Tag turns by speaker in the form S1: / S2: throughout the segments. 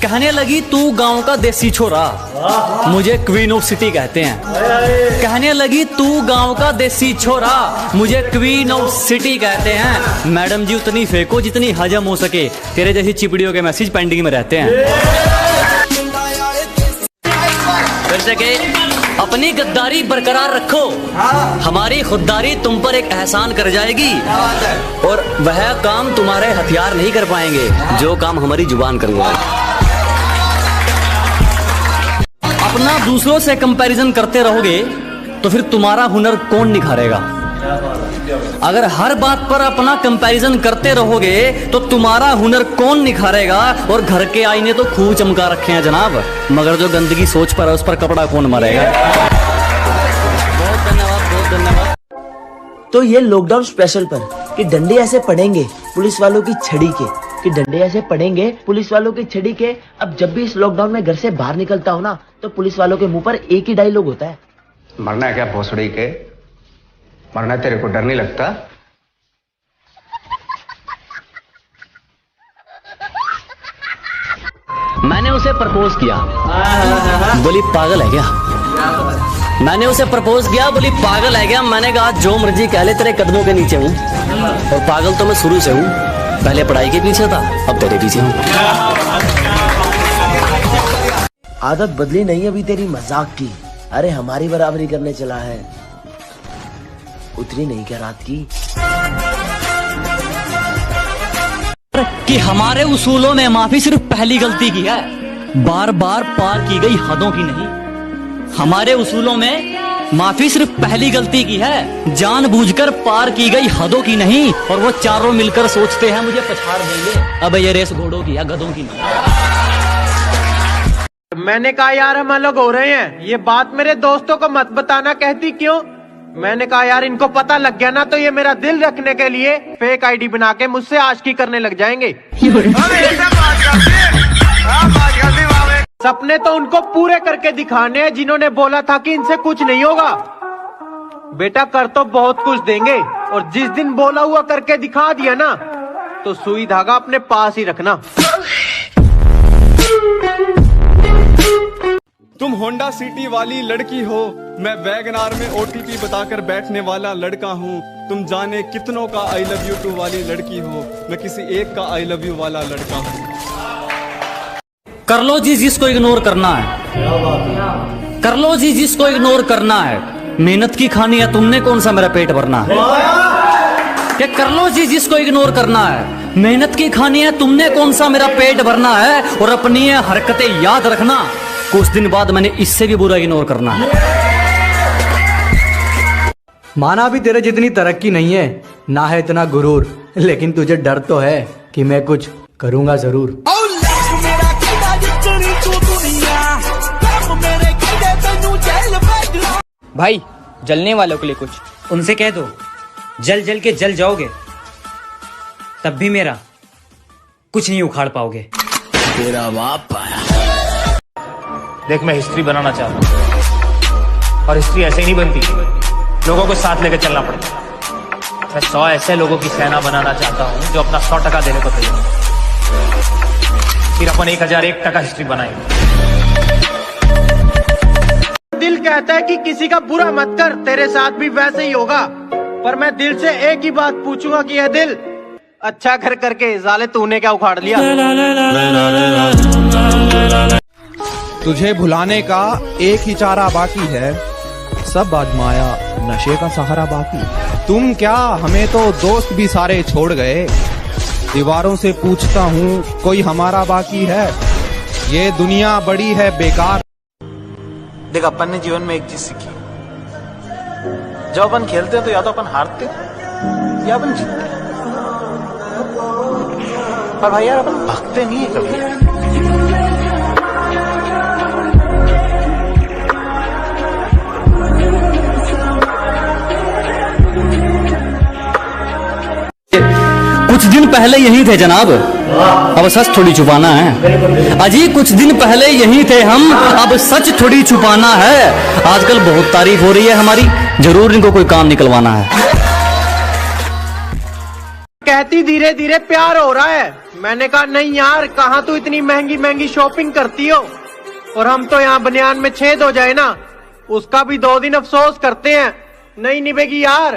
S1: कहने लगी तू गांव का देसी छोरा, मुझे क्वीन ऑफ सिटी कहते हैं। कहने लगी तू गांव का देसी छोरा, मुझे क्वीन ऑफ सिटी कहते हैं। मैडम जी उतनी फेंको जितनी हजम हो सके, तेरे जैसी चिपड़ियों के मैसेज पेंडिंग में रहते हैं। फिर से के अपनी गद्दारी बरकरार रखो, हमारी खुददारी तुम पर एक एहसान कर जाएगी, और वह काम तुम्हारे हथियार नहीं कर पाएंगे जो काम हमारी जुबान करेगा। अपना दूसरों से कंपैरिजन करते रहोगे तो फिर तुम्हारा हुनर कौन निखारेगा। अगर हर बात पर अपना कंपैरिजन करते रहोगे तो तुम्हारा हुनर कौन निखारेगा। और घर के आईने तो खूब चमका रखे हैं जनाब, मगर जो गंदगी सोच पर है उस पर कपड़ा कौन मारेगा। बहुत धन्यवाद, बहुत धन्यवाद।
S2: तो ये लॉकडाउन स्पेशल पर कि डंडे ऐसे पड़ेंगे पुलिस वालों की छड़ी के, कि डंडे ऐसे पड़ेंगे पुलिस वालों की छड़ी के। अब जब भी इस लॉकडाउन में घर से बाहर निकलता हूँ ना, तो पुलिस वालों के मुंह पर एक ही डायलॉग होता है,
S3: मरना है क्या भोसड़ी के, मरना तेरे को डर नहीं लगता।
S1: मैंने उसे प्रपोज किया, बोली पागल है क्या। मैंने उसे प्रपोज किया, बोली पागल है क्या। मैंने कहा जो मर्जी कह ले, तेरे कदमों के नीचे हूँ, और पागल तो मैं शुरू से हूँ। पहले पढ़ाई के पीछे था, अब तेरे पीछे हूँ।
S2: आदत बदली नहीं अभी तेरी मजाक की। अरे हमारी बराबरी करने चला है, उतरी नहीं क्या रात की।
S1: कि हमारे उसूलों में माफी सिर्फ पहली गलती की है, बार बार पार की गई हदों की नहीं। हमारे उसूलों में माफी सिर्फ पहली गलती की है, जानबूझकर पार की गई हदों की नहीं। और वो चारों मिलकर सोचते हैं मुझे पछाड़ देंगे। अब ये रेस घोड़ों की है, गधों की नहीं।
S4: मैंने कहा यार हम अलग हो रहे हैं, ये बात मेरे दोस्तों को मत बताना। कहती क्यों? मैंने कहा यार इनको पता लग गया ना तो ये मेरा दिल रखने के लिए फेक आईडी बना के मुझसे आशिकी करने लग जाएंगे। सपने तो उनको पूरे करके दिखाने हैं जिन्होंने बोला था कि इनसे कुछ नहीं होगा। बेटा कर तो बहुत कुछ देंगे, और जिस दिन बोला हुआ करके दिखा दिया ना, तो सुई धागा अपने पास ही रखना।
S5: तुम होंडा सिटी वाली लड़की हो, मैं वैगनार में ओटीपी बताकर बैठने वाला लड़का हूँ। तुम जाने कितनों का आई लव यू टू वाली लड़की हो, मैं किसी एक का आई लव यू वाला लड़का हूँ।
S1: कर लो जी जिसको इग्नोर करना है, कर लो जी जिसको इग्नोर करना है। मेहनत की खानी है, तुमने कौन सा मेरा पेट भरना है। क्या कर लो जी जिसको इग्नोर करना है, मेहनत की खानी है, तुमने कौन सा मेरा पेट भरना है। और अपनी हरकतें याद रखना, कुछ दिन बाद मैंने इससे भी बुरा इग्नोर करना है।
S6: माना भी तेरे जितनी तरक्की नहीं है, ना है इतना गुरूर, लेकिन तुझे डर तो है कि मैं कुछ करूंगा जरूर।
S7: भाई जलने वालों के लिए कुछ
S8: उनसे कह दो, जल जल के जल जाओगे, तब भी मेरा कुछ नहीं उखाड़ पाओगे।
S2: तेरा बाप आया।
S9: देख मैं हिस्ट्री बनाना चाहता हूँ, और हिस्ट्री ऐसे ही नहीं बनती, लोगों को साथ लेकर चलना पड़ता है। मैं 100 ऐसे लोगों की सेना बनाना चाहता हूँ जो अपना 100% देने को तैयार, फिर अपन 1001% हिस्ट्री बनाएंगे।
S4: दिल कहता है कि किसी का बुरा मत कर, तेरे साथ भी वैसे ही होगा। पर मैं दिल से एक ही बात पूछूंगा कि यह दिल अच्छा कर करके साले तूने क्या उखाड़ लिया।
S10: तुझे भुलाने का एक ही चारा बाकी है, सब आजमाया नशे का सहारा बाकी। तुम क्या हमें तो दोस्त भी सारे छोड़ गए, दीवारों से पूछता हूँ कोई हमारा बाकी है। ये दुनिया बड़ी है बेकार।
S11: देख अपन ने जीवन में एक चीज सीखी, जब अपन खेलते हैं तो या तो अपन हारते या अपन जीतते हैं, पर भाई यार अपन भागते नहीं है कभी।
S1: कुछ दिन पहले यही थे जनाब, अब सच थोड़ी छुपाना है। अजी कुछ दिन पहले यही थे हम, अब सच थोड़ी छुपाना है। आजकल बहुत तारीफ हो रही है हमारी, जरूर इनको कोई काम निकलवाना है।
S4: कहती धीरे धीरे प्यार हो रहा है। मैंने कहा नहीं यार, कहाँ तू इतनी महंगी महंगी शॉपिंग करती हो, और हम तो यहाँ बनियान में छेद हो जाए ना उसका भी 2 दिन अफसोस करते हैं, नहीं निभेगी यार।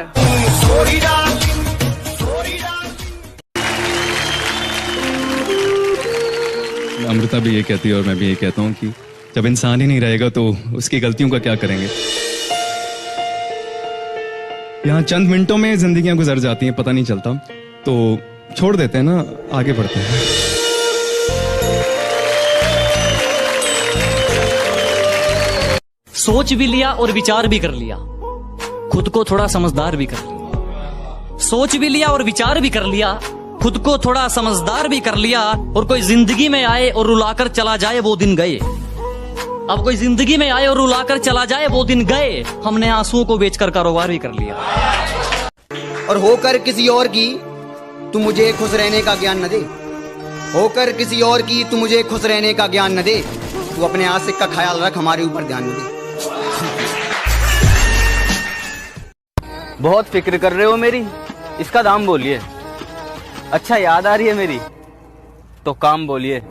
S5: अमृता भी ये कहती है और मैं भी ये कहता हूँ कि जब इंसान ही नहीं रहेगा तो उसकी गलतियों का क्या करेंगे। यहाँ चंद मिनटों में जिंदगियां गुजर जाती हैं, पता नहीं चलता, तो छोड़ देते हैं ना, आगे बढ़ते हैं।
S1: सोच भी लिया और विचार भी कर लिया, खुद को थोड़ा समझदार भी कर लिया। सोच भी लिया और विचार भी कर लिया, खुद को थोड़ा समझदार भी कर लिया। और कोई जिंदगी में आए और रुलाकर चला जाए वो दिन गए। अब कोई जिंदगी में आए और रुलाकर चला जाए वो दिन गए। हमने आंसुओं को बेचकर कारोबार भी कर लिया।
S12: और होकर किसी और की तू मुझे खुश रहने का ज्ञान न दे, होकर किसी और की तू मुझे खुश रहने का ज्ञान न दे। तू अपने आशिक का ख्याल रख, हमारे ऊपर ध्यान न दे।
S13: बहुत फिक्र कर रहे हो मेरी, इसका दाम बोलिए। अच्छा याद आ रही है मेरी, तो काम बोलिए।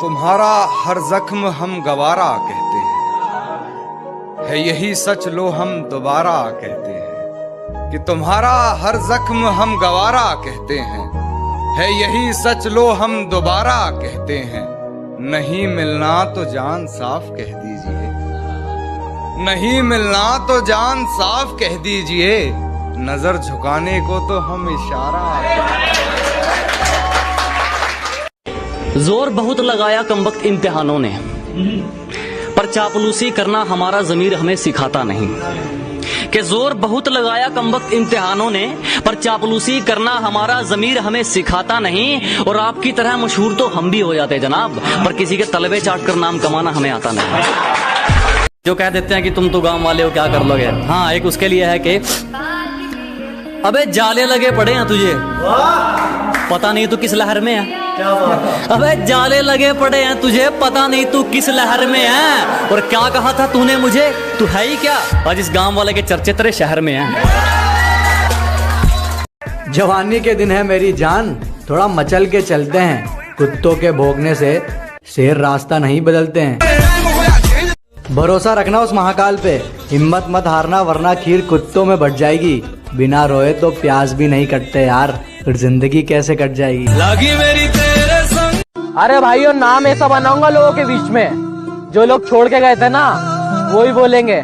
S10: तुम्हारा हर जख्म हम गवारा कहते हैं, है यही सच लो हम दोबारा कहते हैं। कि तुम्हारा हर जख्म हम गवारा कहते हैं, है यही सच लो हम दोबारा कहते हैं। नहीं मिलना तो जान साफ कह दीजिए, नहीं मिलना तो जान साफ कह दीजिए। नजर झुकाने को तो हम इशारा।
S1: जोर बहुत लगाया कमबख्त इम्तिहानों ने, पर चापलूसी करना हमारा ज़मीर हमें सिखाता नहीं। कि जोर बहुत लगाया कमबख्त इम्तिहानों ने, पर चापलूसी करना हमारा ज़मीर हमें सिखाता नहीं। और आपकी तरह मशहूर तो हम भी हो जाते जनाब, पर किसी के तलबे चाट कर नाम कमाना हमें आता नहीं। जो कह देते हैं कि तुम तो गांव वाले हो, क्या कर लोगे। हाँ, एक उसके लिए है कि अबे जाले लगे पड़े हैं तुझे, पता नहीं तू किस लहर में है। अबे जाले लगे पड़े हैं तुझे, पता नहीं तू किस लहर में है। और क्या कहा था तूने मुझे, तू है ही क्या। आज इस गांव वाले के चर्चे तेरे शहर में हैं।
S6: जवानी के दिन है मेरी जान, थोड़ा मचल के चलते हैं। कुत्तों के भौंकने से शेर रास्ता नहीं बदलते हैं। भरोसा रखना उस महाकाल पे, हिम्मत मत हारना वरना खीर कुत्तों में बढ़ जाएगी। बिना रोए तो प्याज भी नहीं कटते यार, फिर जिंदगी कैसे कट जाएगी।
S7: लगी मेरी तेरे संग। अरे भाइयों, नाम ऐसा बनाऊंगा लोगों के बीच में, जो लोग छोड़ के गए थे ना वो ही बोलेंगे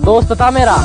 S7: दोस्त था मेरा।